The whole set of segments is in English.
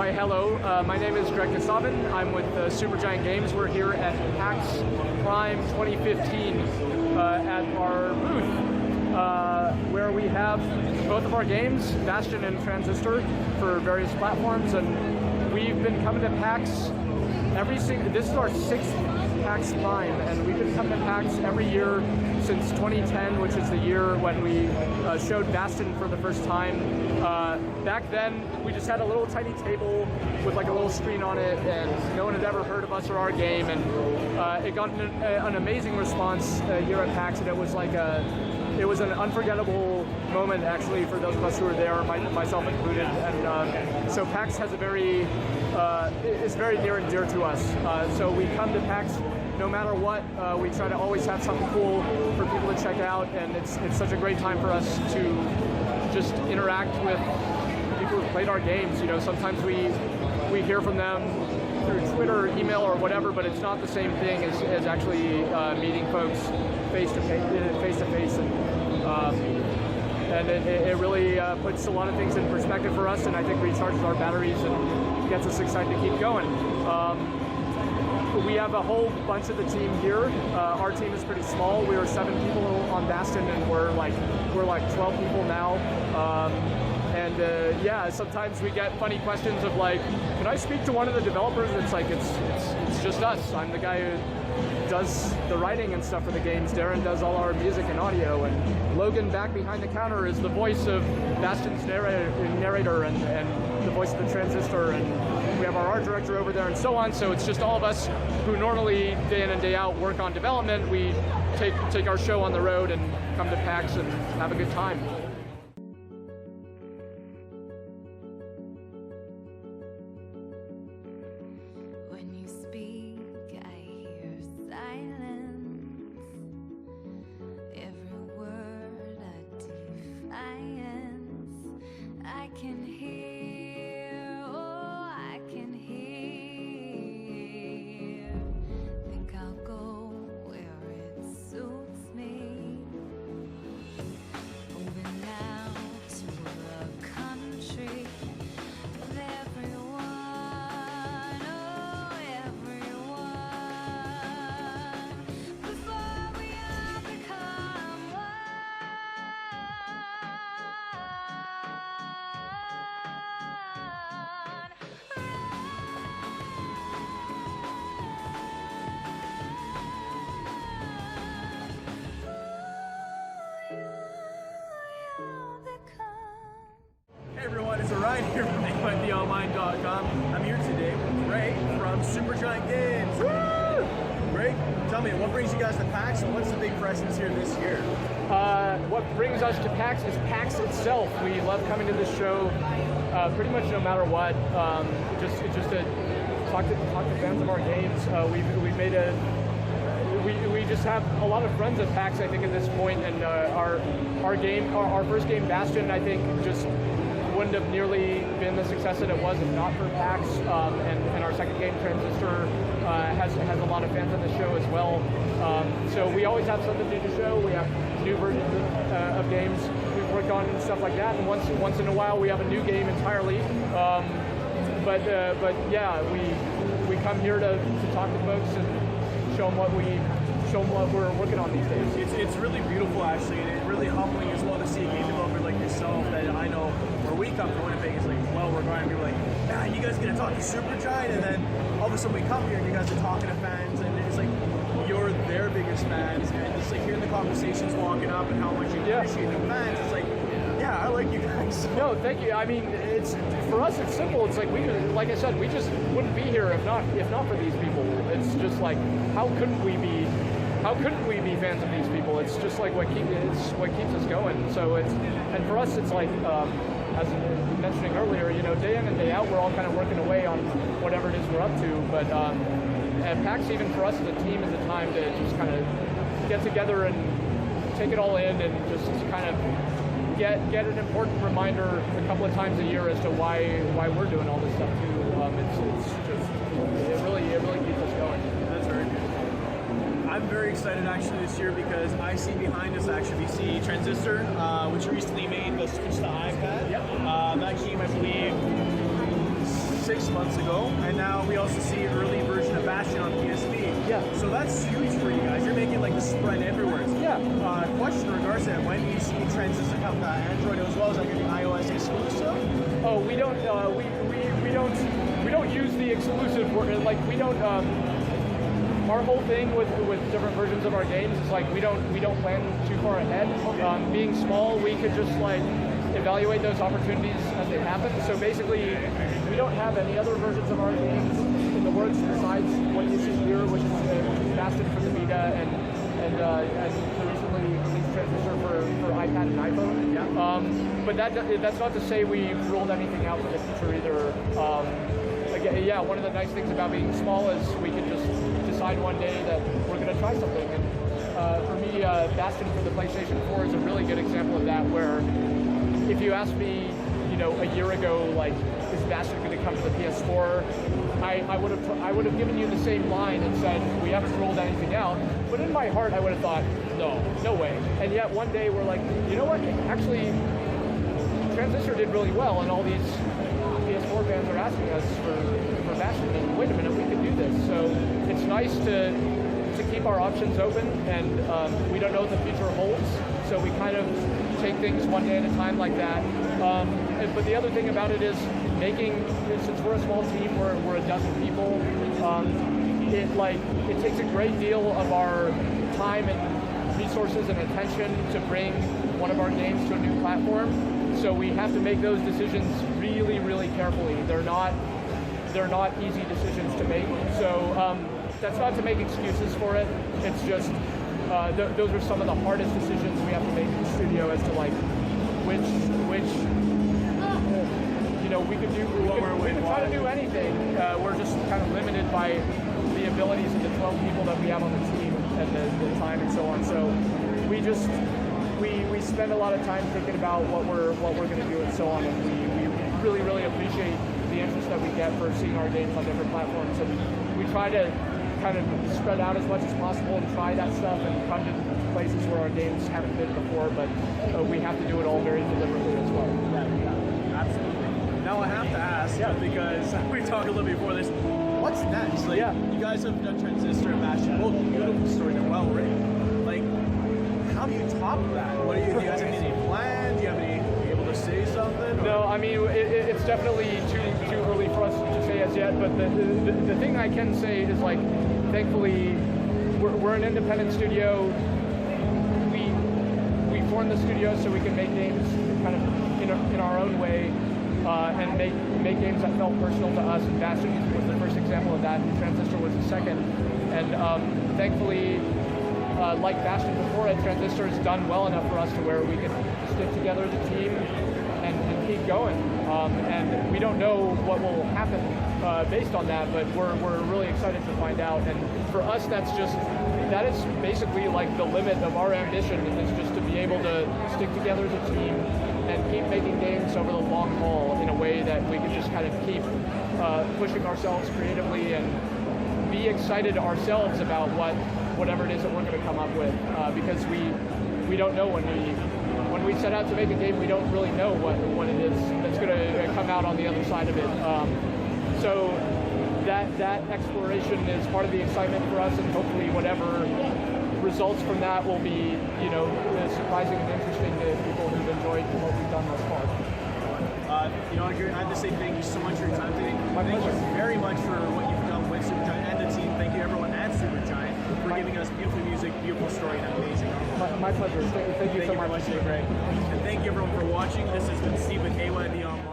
Hi, hello. My name is Greg Kasavin. I'm with SuperGiantGames. We're here at PAX Prime 2015 at our booth, where we have both of our games, Bastion and Transistor, for various platforms. And we've been coming to PAX this is our 6th PAX Prime, and we've been coming to PAX every year since 2010, which is the year when we showed Bastion for the first time. Back then, we just had a little tiny table with like a little screen on it, and no one had ever heard of us or our game, and it got an amazing response here at PAX, and it was like it was an unforgettable moment, actually, for those of us who were there, myself included. And so PAX has is very near and dear to us. So we come to PAX no matter what. We try to always have something cool for people to check out, and it's such a great time for us to just interact with people who've played our games. You know, sometimes we hear from them through Twitter or email or whatever, but it's not the same thing as actually meeting folks face to face, and it really puts a lot of things in perspective for us, and I think recharges our batteries and gets us excited to keep going. We have a whole bunch of the team here. Our team is pretty small. We were 7 people on Bastion, and we're like 12 people now. Yeah, sometimes we get funny questions of like, can I speak to one of the developers? It's like, it's just us. I'm the guy who does the writing and stuff for the games. Darren does all our music and audio, and Logan back behind the counter is the voice of Bastion's narrator and the voice of the Transistor, and we have our art director over there and so on. So it's just all of us who normally day in and day out work on development. We take our show on the road and come to PAX and have a good time. When you speak, I hear silence. Every word a defiance. I can hear, oh, I can hear. Think I'll go where it suits me. Moving now to a country with everyone. Hey everyone, it's Orion here from AYBOnline.com. I'm here today with Greg from SuperGiantGames. Woo! Greg, tell me, what brings you guys to PAX, and what's the big presence here this year? What brings us to PAX is PAX itself. We love coming to this show pretty much no matter what. Just to talk to fans of our games. We just have a lot of friends at PAX, I think, at this point, and our first game, Bastion, I think, just wouldn't have nearly been the success that it was if not for PAX. And our second game, Transistor, has a lot of fans on the show as well. So we always have something new to show. We have new versions of games we've worked on and stuff like that. And once in a while, we have a new game entirely. But yeah, we come here to talk to folks and show them what we're working on these days. It's really beautiful, actually, and it's really humbling as well to see a game developer like yourself that I know where we come from Winnipeg is like, well, we're going to be like, man, you guys gonna talk to Supergiant, and then all of a sudden we come here and you guys are talking to fans, and it's like you're their biggest fans, and just like hearing the conversations walking up and how much you appreciate the fans. It's like, yeah, I like you guys. No, thank you. I mean, for us, it's simple. It's like like I said, we just wouldn't be here if not for these people. It's just like, how couldn't we be fans of these people? It's just like what keeps us going. So and for us, it's like, as mentioning earlier, you know, day in and day out, we're all kind of working away on whatever it is we're up to. But at PAX, even for us as a team, is a time to just kind of get together and take it all in, and just kind of get an important reminder a couple of times a year as to why we're doing all this stuff too. It really keeps us going. That's very good. I'm very excited actually this year because I see behind us actually we see Transistor, which recently made the switch to iPad. Yep. That came, I believe, 6 months ago, and now we also see an early version of Bastion on PSP. Yeah. So that's huge for you guys. You're making like the spread everywhere. Yeah. Question in regards to that: when do you see Transistor come to Android as well as like an iOS exclusive? Oh, we don't use the exclusive word. Like we don't. Our whole thing with different versions of our games is like we don't plan too far ahead. Being small, we could just like evaluate those opportunities as they happen. So basically, we don't have any other versions of our games in the works besides what you see here, which is Bastion for the Vita and recently released Transistor for iPad and iPhone. Yeah. But that's not to say we ruled anything out for the future either. Again, yeah, one of the nice things about being small is we can just decide one day that we're going to try something. And for me, Bastion for the PlayStation 4 is a really good example of that, where if you asked me, a year ago, like, is Bastion going to come to the PS4? I would have given you the same line and said we haven't ruled anything out. But in my heart, I would have thought, no way. And yet one day we're like, you know what? Actually, Transistor did really well, and all these PS4 fans are asking us for Bastion. And wait a minute, we can do this. So it's nice to keep our options open, and we don't know what the future holds. So we kind of take things one day at a time like that. But the other thing about it is since we're a small team, we're a dozen people, it takes a great deal of our time and resources and attention to bring one of our games to a new platform. So we have to make those decisions really, really carefully. They're not easy decisions to make. So that's not to make excuses for it. It's just those are some of the hardest decisions we have to make in the studio as to like which we could try to do anything. We're just kind of limited by the abilities of the 12 people that we have on the team and the time and so on. So we spend a lot of time thinking about what we're going to do and so on, and we really, really appreciate the interest that we get for seeing our games on different platforms. And we try to kind of spread out as much as possible and try that stuff and come to places where our games haven't been before, but we have to do it all very deliberately as well. Yeah, absolutely. Now I have to ask, because we talked a little before this, what's next? Like, you guys have done Transistor and Bastion, both beautiful stories and well written. Like, how do you top that? Do you guys have any plans? Do you have any, are you able to say something? Or? No, I mean, it's definitely too early for us to say as yet, but the thing I can say is, like, thankfully, we're an independent studio. We formed the studio so we can make games kind of in our own way, and make games that felt personal to us. And Bastion was the first example of that, and Transistor was the second. And thankfully, like Bastion before it, Transistor has done well enough for us to where we can stick together as a team and keep going. And we don't know what will happen based on that, but we're really excited to find out. And for us, that is basically like the limit of our ambition, is just to be able to stick together as a team and keep making games over the long haul in a way that we can just kind of keep pushing ourselves creatively and be excited ourselves about whatever it is that we're going to come up with, because we don't know when we set out to make a game, we don't really know what it is that's going to come out on the other side of it. So that exploration is part of the excitement for us, and hopefully whatever results from that will be, surprising and interesting to people who've enjoyed what we've done thus far. I have to say thank you so much for your time today. Thank you pleasure. very much for what you've done with Supergiant and the team. Thank you everyone at Supergiant for giving us beautiful music, beautiful story, and amazing. My pleasure. Thank you so very much. much, Greg. And thank you everyone for watching. This has been Steve with AYBOnline.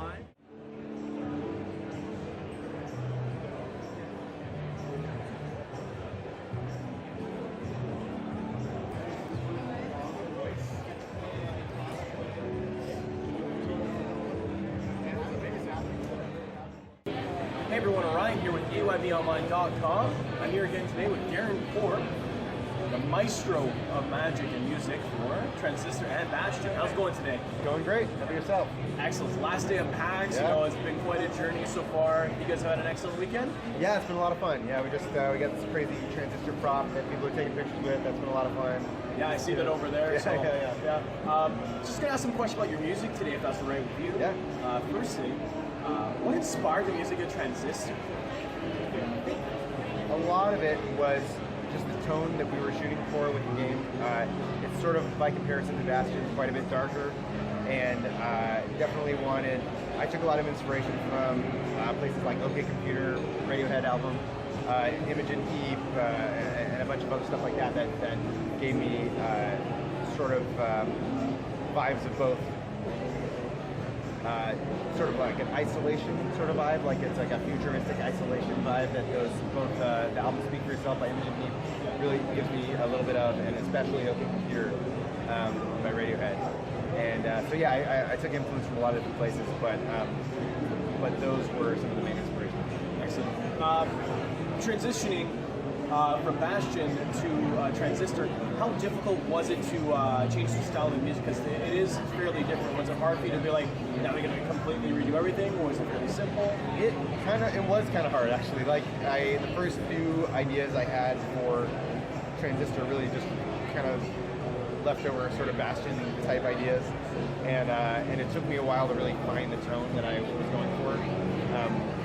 Hey everyone, Orion here with AYBOnline.com. I'm here again today with Darren Korb, the maestro of magic and music for Transistor and Bastion. How's it going today? Going great. How about yourself? Excellent. Last day of PAX. It's been quite a journey so far. You guys have had an excellent weekend? Yeah, it's been a lot of fun. Yeah, we got this crazy Transistor prop that people are taking pictures with. That's been a lot of fun. Yeah, I see that over there. Yeah, so, yeah. Just gonna ask some questions about your music today, if that's all right with you. Yeah. Firstly, What inspired the music of Transistor? A lot of it was just the tone that we were shooting for with the game. It's sort of, by comparison to Bastion, quite a bit darker, and definitely wanted. I took a lot of inspiration from places like OK Computer, Radiohead album, Imogen Heap, and a bunch of other stuff like that that gave me sort of vibes of both. Sort of like an isolation sort of vibe, like it's like a futuristic isolation vibe that goes both the album Speak For Yourself by Imogen Heap really gives me a little bit of, and especially OK Computer by Radiohead. And so yeah, I took influence from a lot of different places, but those were some of the main inspirations. Excellent. Transitioning from Bastion to Transistor, how difficult was it to change the style of the music? Because it is fairly different. Was it hard for you to be like, now we're going to completely redo everything, or was it fairly simple? It was kind of hard actually. Like the first few ideas I had for Transistor really just kind of leftover sort of Bastion type ideas, and it took me a while to really find the tone that I was going for.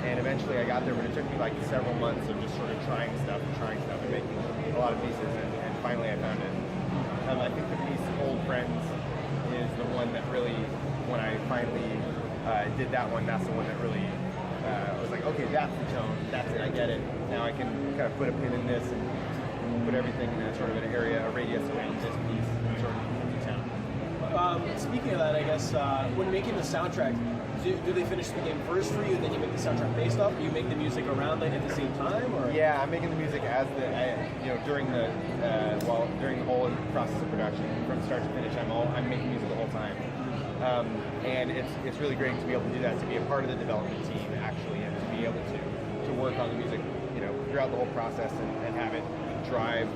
And eventually I got there, but it took me like several months of just sort of trying stuff and making a lot of pieces, and finally I found it. I think the piece Old Friends is the one that really, when I finally did that one, that's the one that really, I was like, okay, that's the tone, that's it, I get it. Now I can kind of put a pin in this and put everything in a sort of an area, a radius around this piece, and sort of into town. Speaking of that, I guess, when making the soundtrack, do they finish the game first for you, and then you make the soundtrack based off? Do you make the music around it at the same time, or? Yeah, I'm making the music as during the during the whole process of production, from start to finish. I'm making music the whole time, and it's really great to be able to do that, to be a part of the development team actually, and to be able to work on the music, throughout the whole process, and have it drive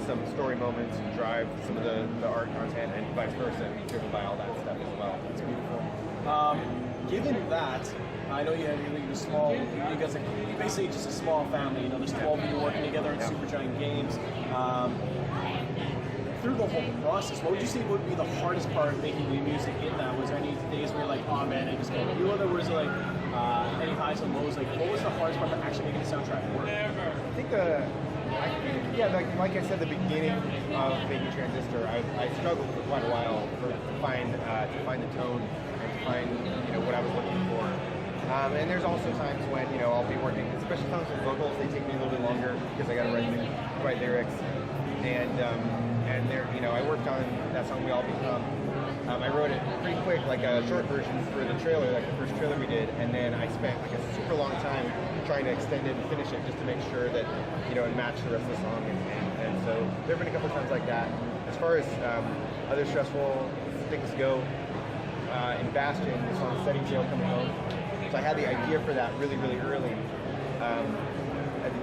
some story moments, and drive some of the art content, and vice versa, and be driven by all that stuff as well. It's beautiful. Given that, I know you're a small, you guys are basically just a small family. There's 12 of you working together at SuperGiantGames. Through the whole process, what would you say would be the hardest part of making new music in that? Was there any days where you're like, oh man, I just can't do it? Or was it like any highs and lows? Like, what was the hardest part of actually making the soundtrack work? I think like I said, the beginning of making Transistor, I struggled for quite a while to find the tone, and to find what I was looking for. And there's also times when I'll be working, especially times with vocals, they take me a little bit longer because I got to write lyrics. And there, I worked on that song "We All Become." I wrote it pretty quick, like a short version for the trailer, like the first trailer we did, and then I spent like a super long time trying to extend it and finish it just to make sure that it matched the rest of the song. And so there have been a couple times like that. As far as other stressful things go, in Bastion, the song "Setting Sail Coming Home." So I had the idea for that really, really early, at the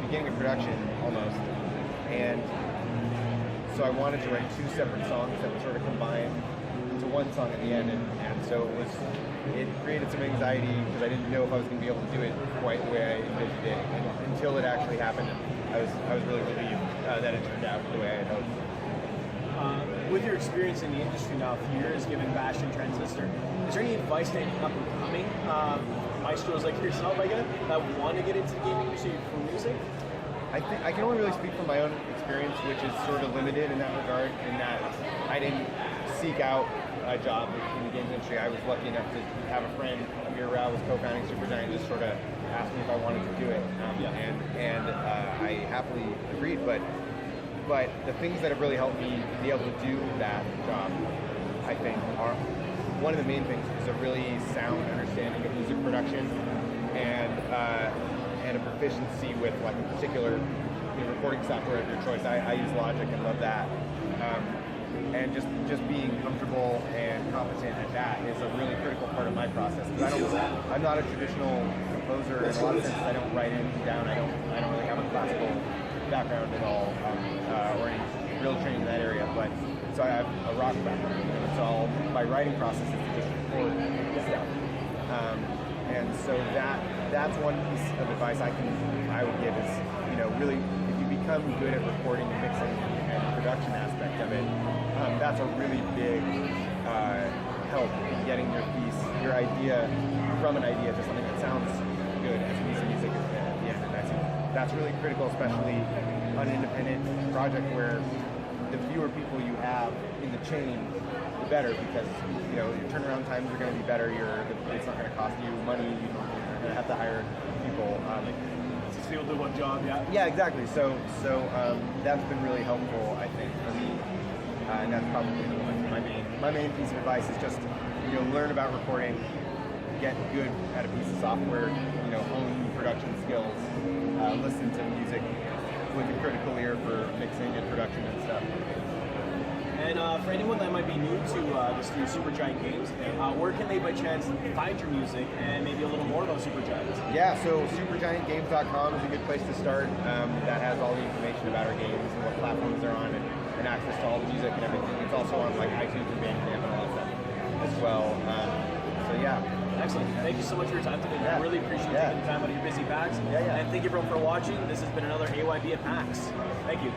beginning of production almost, and so I wanted to write two separate songs that would sort of combine into one song at the end, and so it created some anxiety because I didn't know if I was going to be able to do it quite the way I envisioned it, and until it actually happened, I was really relieved that it turned out the way I had hoped. With your experience in the industry now, a few years, given Bastion Transistor, is there any advice to up and coming maestros like yourself, I guess, that want to get into the gaming industry for music? I think I can only really speak from my own experience, which is sort of limited in that regard, in that I didn't seek out a job in the games industry. I was lucky enough to have a friend, Amir Rao, was co-founding Supergiant, just sort of asked me if I wanted to do it, and I happily agreed. But the things that have really helped me be able to do that job, I think, are one of the main things is a really sound understanding of music production, and a proficiency with like a particular recording software of your choice. I use Logic and love that, and just being comfortable and competent at that is a really critical part of my process. I'm not a traditional composer in a lot of senses. I don't write anything down. I don't really have a classical background at all, or any real training in that area. But so I have a rock background. It's all my writing process is to just record stuff. And so that's one piece of advice I would give is, really, if you become good at recording and mixing and the production aspect of it, that's a really big help in getting your idea from an idea to something that sounds good as a piece of music at the end. And I think that's really critical, especially on an independent project where the fewer people you have in the chain, the better, because your turnaround times are going to be better. It's not going to cost you money. You're going to have to hire people. So you'll do one job, yeah. Yeah, exactly. So that's been really helpful, I think, for me. And that's probably my main piece of advice is just learn about recording, get good at a piece of software, hone production skills, listen to music with a critical ear for mixing and production and stuff. And for anyone that might be new to this new Supergiant Games, where can they by chance find your music and maybe a little more about Supergiant? Yeah, so SuperGiantGames.com is a good place to start. That has all the information about our games and what platforms they're on and access to all the music and everything. It's also on like iTunes and Bandcamp and all that stuff as well. So yeah. Excellent. Thank you so much for your time today. Yeah. I really appreciate you taking the time out of your busy PAX. Yeah. And thank you everyone for watching. This has been another AYB at PAX. Thank you.